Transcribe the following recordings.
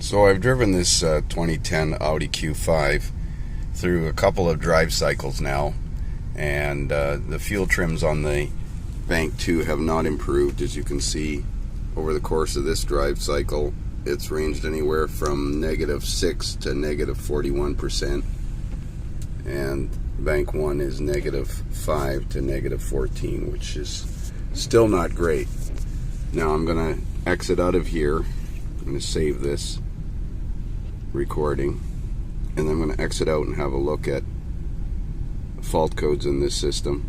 So I've driven this 2010 Audi Q5 through a couple of drive cycles now, and the fuel trims on the bank 2 have not improved. As you can see, over the course of this drive cycle, it's ranged anywhere from -6 to -41%, and bank 1 is -5 to -14, which is still not great. Now I'm going to exit out of here. I'm going to save this recording, and I'm going to exit out and have a look at fault codes in this system,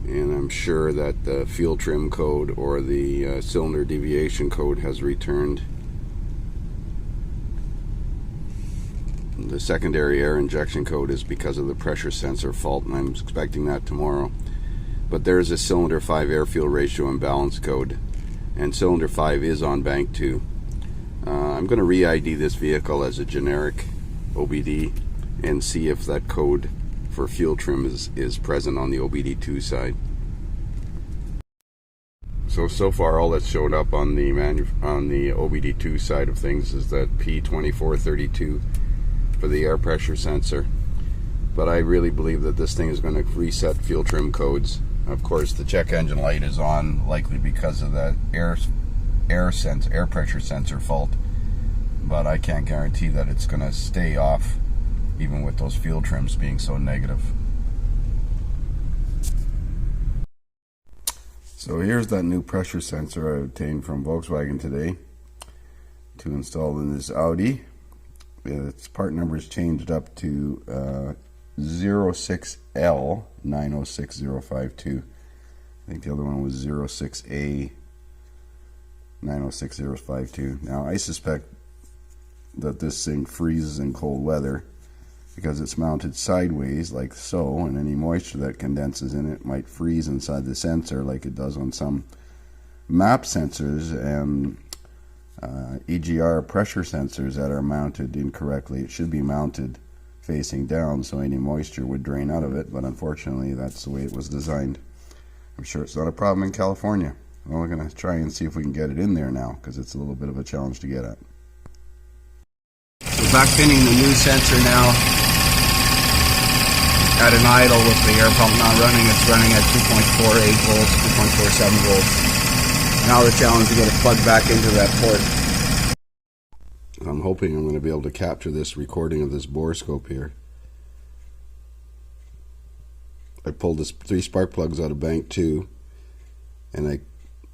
and I'm sure that the fuel trim code or the cylinder deviation code has returned. The secondary air injection code is because of the pressure sensor fault, and I'm expecting that tomorrow. But there's a cylinder 5 air fuel ratio imbalance code, and cylinder 5 is on bank 2. I'm going to re-ID this vehicle as a generic OBD and see if that code for fuel trim is present on the OBD2 side. So far all that's showed up on the OBD2 side of things is that P2432 for the air pressure sensor. But I really believe that this thing is going to reset fuel trim codes. Of course, the check engine light is on, likely because of that air pressure sensor fault, but I can't guarantee that it's going to stay off even with those fuel trims being so negative. So here's that new pressure sensor I obtained from Volkswagen today to install in this Audi. Its part number is changed up to 06L906052. I think the other one was 06A906052. Now I suspect that this thing freezes in cold weather because it's mounted sideways like so, and any moisture that condenses in it might freeze inside the sensor like it does on some map sensors and EGR pressure sensors that are mounted incorrectly. It should be mounted facing down so any moisture would drain out of it, but unfortunately that's the way it was designed. I'm sure it's not a problem in California. Well, we're going to try and see if we can get it in there now, because it's a little bit of a challenge to get at. So back pinning the new sensor now at an idle with the air pump not running. It's running at 2.48 volts, 2.47 volts. Now the challenge to get it plugged back into that port. I'm hoping I'm going to be able to capture this recording of this Borescope here. I pulled this 3 spark plugs out of bank 2, and I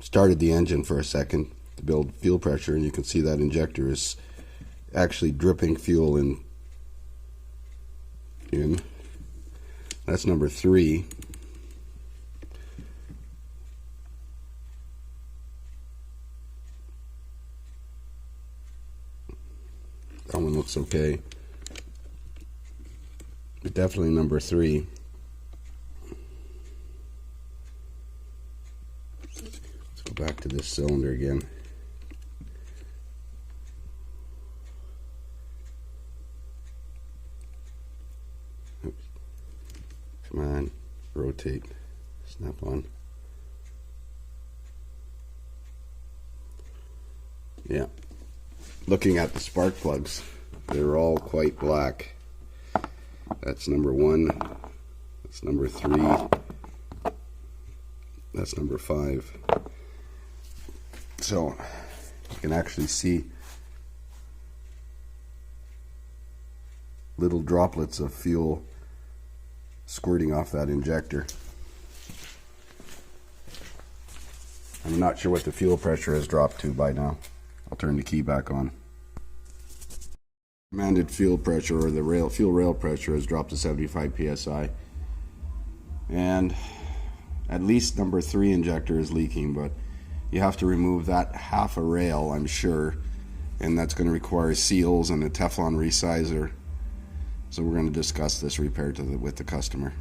started the engine for a second to build fuel pressure, and you can see that injector is actually dripping fuel in. That's number 3. That one looks okay. But definitely number 3. Let's go back to this cylinder again. Oops. Come on, rotate, snap on. Yeah. Looking at the spark plugs, they're all quite black. That's number 1, that's number 3, that's number 5. So you can actually see little droplets of fuel squirting off that injector. I'm not sure what the fuel pressure has dropped to by now. I'll turn the key back on. Commanded fuel pressure, or the fuel rail pressure, has dropped to 75 psi, and at least number 3 injector is leaking, but you have to remove that half a rail, I'm sure, and that's going to require seals and a Teflon resizer. So we're going to discuss this repair with the customer.